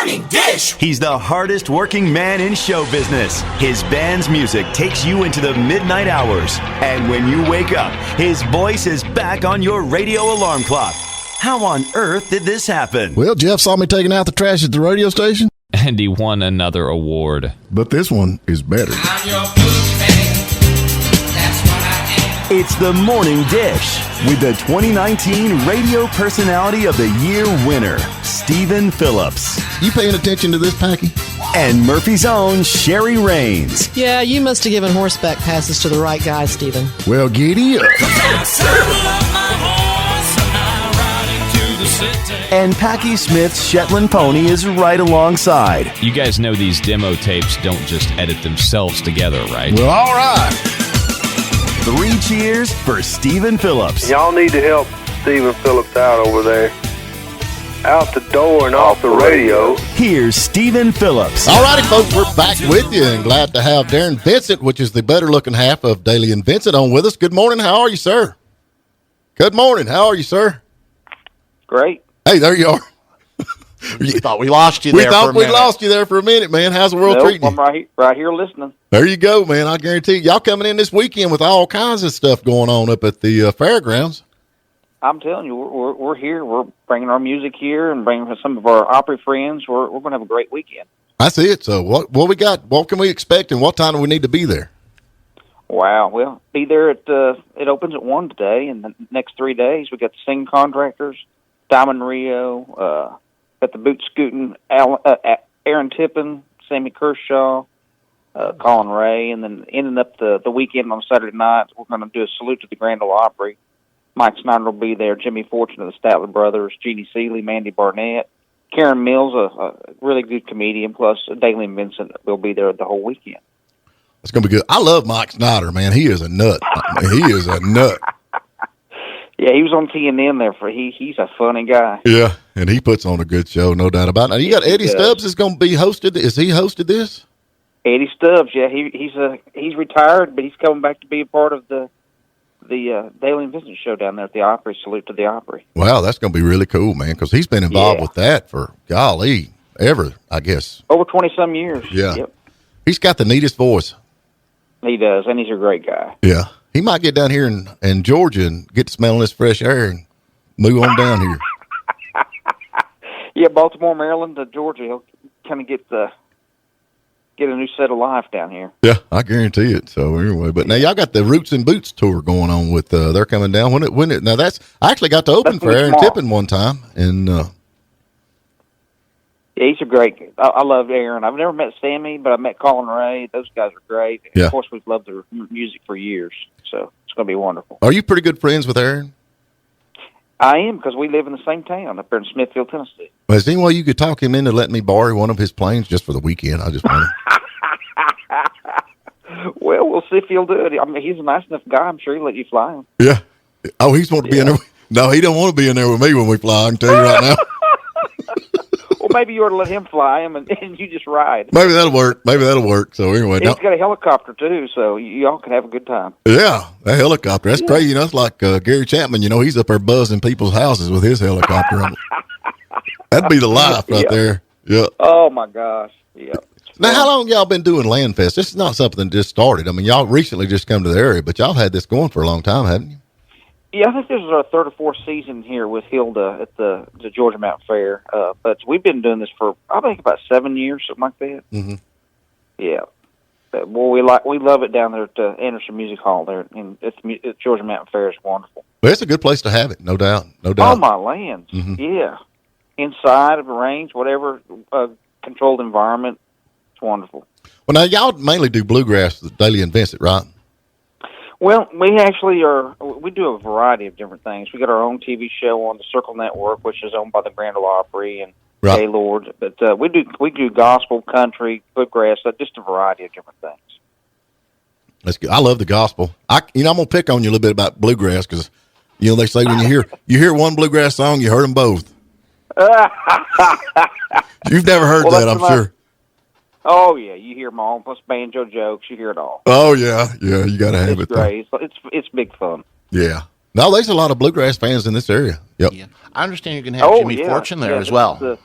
Morning Dish. He's the hardest working man in show business. His band's music takes you into the midnight hours. And when you wake up, his voice is back on your radio alarm clock. How on earth did this happen? Well, Jeff saw me taking out the trash at the radio station. And he won another award. But this one is better. I'm your boogeyman. That's what I am. It's the Morning Dish with the 2019 Radio Personality of the Year winner, Stephen Phillips. You paying attention to this, Packy? And Murphy's own Sherry Raines. Yeah, you must have given horseback passes to the right guy, Stephen. Well, giddy up. And Packy Smith's Shetland pony is right alongside. You guys know these demo tapes don't just edit themselves together, right? Well, all right. 3 cheers for Stephen Phillips. Y'all need to help Stephen Phillips out over there. Out the door and off the radio. Here's Stephen Phillips. All righty, folks, we're back with you and glad to have Darrin Vincent, which is the better-looking half of Dailey and Vincent, on with us. Good morning. How are you, sir? Good morning. How are you, sir? Great. Hey, there you are. We thought we lost you We there for a thought we minute. lost you there for a minute, man. How's the world Nope, treating you? I'm right here listening. There you go, man. I guarantee you. Y'all coming in this weekend with all kinds of stuff going on up at the fairgrounds. I'm telling you, we're here. We're bringing our music here and bringing some of our Opry friends. We're going to have a great weekend. I see it. So what we got? What can we expect, and what time do we need to be there? Wow. Well, be there at it opens at 1 today, and the next 3 days we got the Singing Contractors, Diamond Rio, got the Boot Scootin', Aaron Tippin, Sammy Kershaw, Colin Ray, and then ending up the weekend on Saturday night, we're going to do a salute to the Grand Ole Opry. Mike Snyder will be there, Jimmy Fortune of the Statler Brothers, Jeannie Seeley, Mandy Barnett, Karen Mills, a really good comedian, plus DAILEY Vincent will be there the whole weekend. It's going to be good. I love Mike Snyder, man. He is a nut. He is a nut. Yeah, he was on TNN there he's a funny guy. Yeah, and he puts on a good show, no doubt about it. Now, you got Eddie Stubbs is going to be hosted. Is he hosted this? Eddie Stubbs, yeah, he's retired, but he's coming back to be a part of the Dailey Vincent show down there at the Opry. Salute to the Opry. Wow, that's going to be really cool, man, because he's been involved with that for, golly, ever, I guess. Over 20-some years. Yeah. Yep. He's got the neatest voice. He does, and he's a great guy. Yeah. He might get down here in Georgia and get to smelling this fresh air and move on down here. Yeah, Baltimore, Maryland to Georgia. He'll kind of get a new set of life down here. Yeah, I guarantee it. So anyway, but now y'all got the Roots and Boots tour going on with they're coming down. Now I actually got to open for Aaron Tippin one time, and yeah, he's a great. I love Aaron. I've never met Sammy, but I met Colin Ray. Those guys are great. Yeah. Of course, we've loved their music for years, so it's going to be wonderful. Are you pretty good friends with Aaron? I am, because we live in the same town up there in Smithfield, Tennessee. Well, is there any way you could talk him into letting me borrow one of his planes just for the weekend? I just want Well, we'll see if he'll do it. I mean, he's a nice enough guy. I'm sure he'll let you fly him. Yeah. Oh, he's want to be in there. No, he don't want to be in there with me when we fly. I can tell you right now. Well, maybe you ought to let him fly him, and you just ride. Maybe that'll work. So anyway, He's got a helicopter too, so y'all can have a good time. Yeah, that helicopter. That's crazy. You know, it's like Gary Chapman. You know, he's up there buzzing people's houses with his helicopter. That'd be the life right there. Yeah. Oh my gosh. Yeah. Now, how long y'all been doing Land Fest? This is not something that just started. I mean, y'all recently just come to the area, but y'all had this going for a long time, haven't you? Yeah, I think this is our third or fourth season here with Hilda at the Georgia Mountain Fair. But we've been doing this for, I think, about 7 years, something like that. Mm-hmm. Yeah. Well, we love it down there at Anderson Music Hall there, and at Georgia Mountain Fair is wonderful. Well, it's a good place to have it, no doubt. Oh, my lands. Mm-hmm. Yeah. Inside of a range, whatever, controlled environment, it's wonderful. Well, now, y'all mainly do bluegrass, Dailey and Vincent, right? Well, we actually we do a variety of different things. We got our own TV show on the Circle Network, which is owned by the Grand Ole Opry and Gaylord. But we do gospel, country, bluegrass, just a variety of different things. That's good. I love the gospel. I'm gonna pick on you a little bit about bluegrass because they say when you hear one bluegrass song, you heard them both. You've never heard that, I'm sure. Oh yeah, you hear them all. Plus banjo jokes, you hear it all. Oh yeah, you got to have it. Great. It's big fun. Yeah. No, there's a lot of bluegrass fans in this area. Yep. Yeah. I understand you're going to have Jimmy Fortune there as well.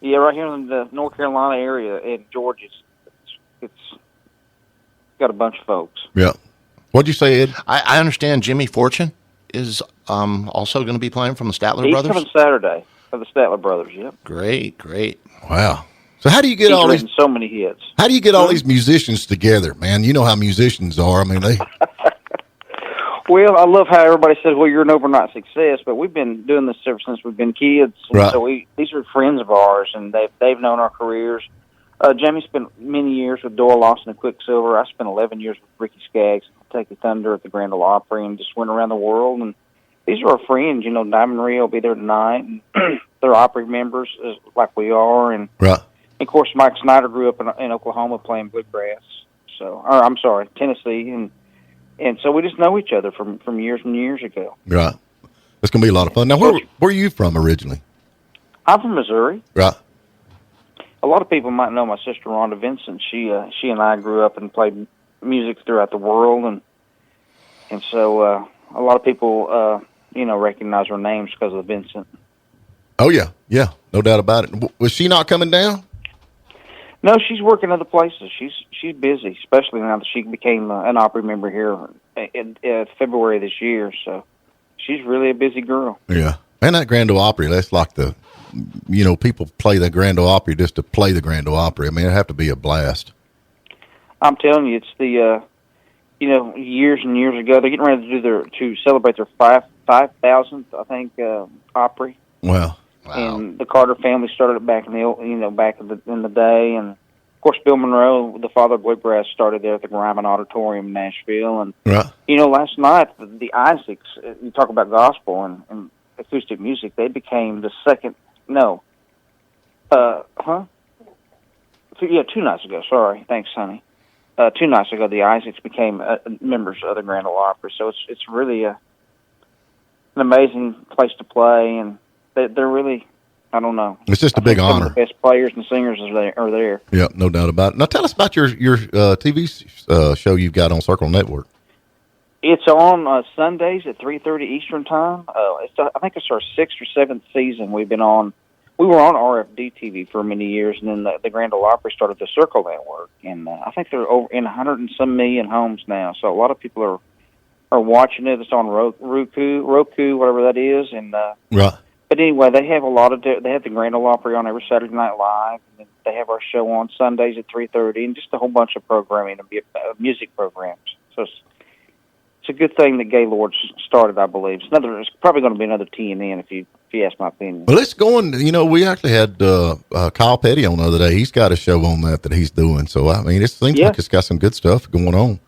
Yeah, right here in the North Carolina area and Georgia. It's got a bunch of folks. Yeah. What'd you say, Ed? I understand Jimmy Fortune is also going to be playing from the Statler He's Brothers. coming Saturday for the Statler Brothers. Yep. Great. Wow. So how do you get He's all these? written so many hits. How do you get all these musicians together, man? You know how musicians are. I mean, they. Well, I love how everybody says, "Well, you're an overnight success," but we've been doing this ever since we've been kids. And Right. So these are friends of ours, and they've known our careers. Jamie spent many years with Doyle Lawson Quicksilver. I spent 11 years with Ricky Skaggs, Take the Thunder at the Grand Ole Opry, and just went around the world. And these are our friends. You know, Diamond Rio will be there tonight, and they're Opry members, like we are. And Right. of course, Mike Snyder grew up in Oklahoma playing bluegrass. Tennessee, and so we just know each other from years and years ago. Right. It's gonna be a lot of fun. Now, where are you from originally? I'm from Missouri. Right. A lot of people might know my sister Rhonda Vincent. She and I grew up and played music throughout the world, and so a lot of people recognize her names because of Vincent. Oh yeah, no doubt about it. Was she not coming down? No, she's working other places. She's busy, especially now that she became an Opry member here in February this year. So she's really a busy girl. Yeah, and that Grand Ole Opry, that's like people play the Grand Ole Opry just to play the Grand Ole Opry. I mean, it'd have to be a blast. I'm telling you, it's the years and years ago. They're getting ready to celebrate their 5,000th, I think, Opry. Wow. And the Carter family started it back in the day, and of course Bill Monroe, the father of bluegrass, started there at the Grammy Auditorium in Nashville. And right. Last night the Isaacs, you talk about gospel and acoustic music, they became the second. No, 2 nights ago. Sorry, thanks, honey. 2 nights ago, the Isaacs became members of the Grand Ole Opry. So it's really an amazing place to play, and they're really, I don't know. It's just a big honor. The best players and singers are there. Yeah, no doubt about it. Now tell us about your TV show you've got on Circle Network. It's on Sundays at 3:30 Eastern Time. I think it's our 6th or 7th season we've been on. We were on RFD TV for many years, and then the Grand Ole Opry started the Circle Network, and I think they're over in 100 and some million homes now. So a lot of people are watching it. It's on Roku, whatever that is, and right. But anyway, they have they have the Grand Ole Opry on every Saturday Night Live, and they have our show on Sundays at 3:30, and just a whole bunch of programming, music programs. So it's a good thing that Gaylord started, I believe. It's probably going to be another TNN if you ask my opinion. Well, it's going. We actually had Kyle Petty on the other day. He's got a show on that he's doing. So I mean, it seems like it's got some good stuff going on.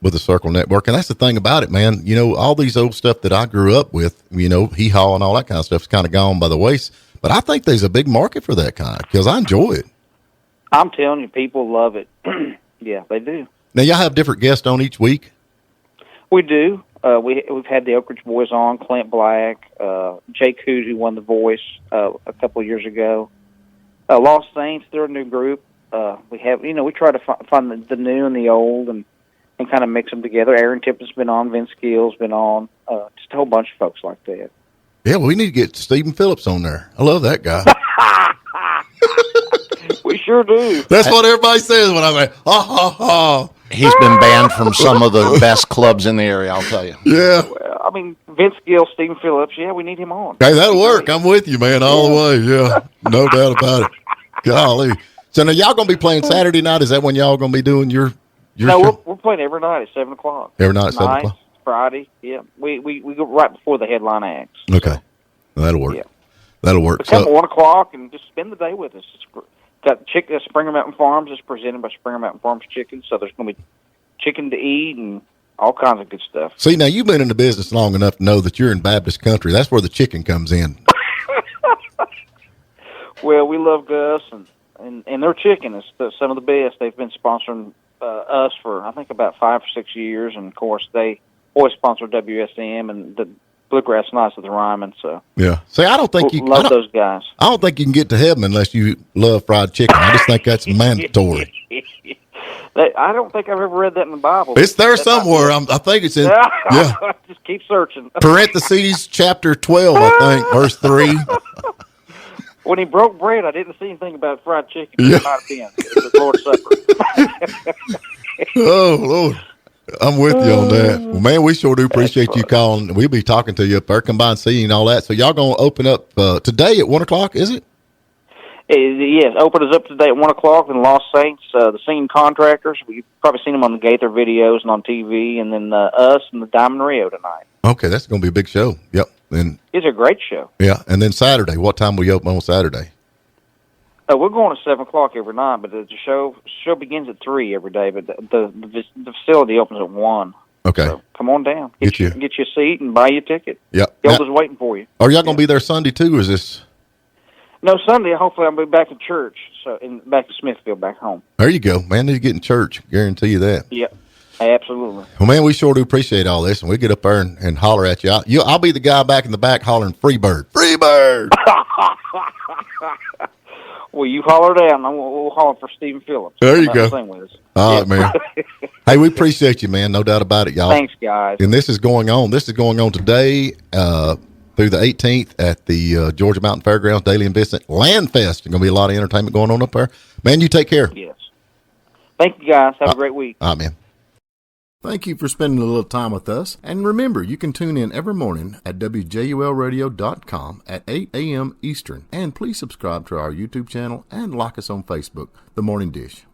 With the Circle Network, and that's the thing about it, man. All these old stuff that I grew up with, Hee Haw and all that kind of stuff is kind of gone by the waist. But I think there's a big market for that kind because I enjoy it. I'm telling you, people love it. Yeah, they do. Now, y'all have different guests on each week? We do. We've had the Oak Ridge Boys on, Clint Black, Jake Hood, who won The Voice a couple of years ago. Lost Saints, they're a new group. We have, we try to find the new and the old and kind of mix them together. Aaron Tipton's been on, Vince Gill's been on, just a whole bunch of folks like that. Yeah, well, we need to get Stephen Phillips on there. I love that guy. We sure do. That's what everybody says when I'm like, He's been banned from some of the best clubs in the area, I'll tell you. Yeah. Well, I mean, Vince Gill, Stephen Phillips, yeah, we need him on. Hey, that'll work. I'm with you, man, all the way. Yeah, no doubt about it. Golly. So now y'all going to be playing Saturday night? Is that when y'all going to be doing your No, show? we're playing every night at 7 o'clock. Every night at 7 o'clock? Friday, yeah. We go right before the headline acts. Okay. Well, that'll work. Yeah. That'll work. But come at 1 o'clock and just spend the day with us. Got Springer Mountain Farms is presented by Springer Mountain Farms Chicken, so there's going to be chicken to eat and all kinds of good stuff. See, now you've been in the business long enough to know that you're in Baptist country. That's where the chicken comes in. Well, we love Gus, and their chicken is some of the best. They've been sponsoring us for, I think, about 5 or 6 years, and, of course, they always sponsor WSM and the Bluegrass Nights of the Ryman. So yeah. See, I don't think you love those guys. I don't think you can get to heaven unless you love fried chicken. I just think that's mandatory. I don't think I've ever read that in the Bible. It's there somewhere. I think it's in. Yeah. Just keep searching. Parentheses, chapter 12, I think, verse 3. When he broke bread, I didn't see anything about fried chicken. It might have been. It was the Lord's Supper. Oh, Lord. I'm with you on that. Well, man, we sure do appreciate you calling. We'll be talking to you up there, come by and see you and all that. So y'all going to open up today at 1 o'clock, is it? Yes, open us up today at 1 o'clock in Lost Saints. The Scene Contractors. We've probably seen them on the Gaither videos and on TV, and then us and the Diamond Rio tonight. Okay, that's going to be a big show. Yep. And it's a great show. Yeah, and then Saturday. What time will you open on Saturday? We're going at 7 o'clock every night, but the show begins at 3 every day. But the facility opens at 1. Okay. So come on down. Get you a seat and buy you a ticket. Yep. Gilda's waiting for you. Are y'all going to be there Sunday too, or is this? No, Sunday. Hopefully, I'll be back in church. Back to Smithfield, back home. There you go, man. You get in church. Guarantee you that. Yep. Absolutely. Well, man, we sure do appreciate all this, and we get up there and holler at you. I'll be the guy back in the back hollering "Freebird, Freebird." Well, you holler down. We'll holler for Stephen Phillips. There you go. All right, man. Hey, we appreciate you, man. No doubt about it, y'all. Thanks, guys. And this is going on. This is going on today through the 18th at the Georgia Mountain Fairgrounds, Dailey and Vincent Land Fest. There's going to be a lot of entertainment going on up there. Man, you take care. Yes. Thank you, guys. Have a great week. All right, man. Thank you for spending a little time with us. And remember, you can tune in every morning at WJULradio.com at 8 a.m. Eastern. And please subscribe to our YouTube channel and like us on Facebook, The Morning Dish.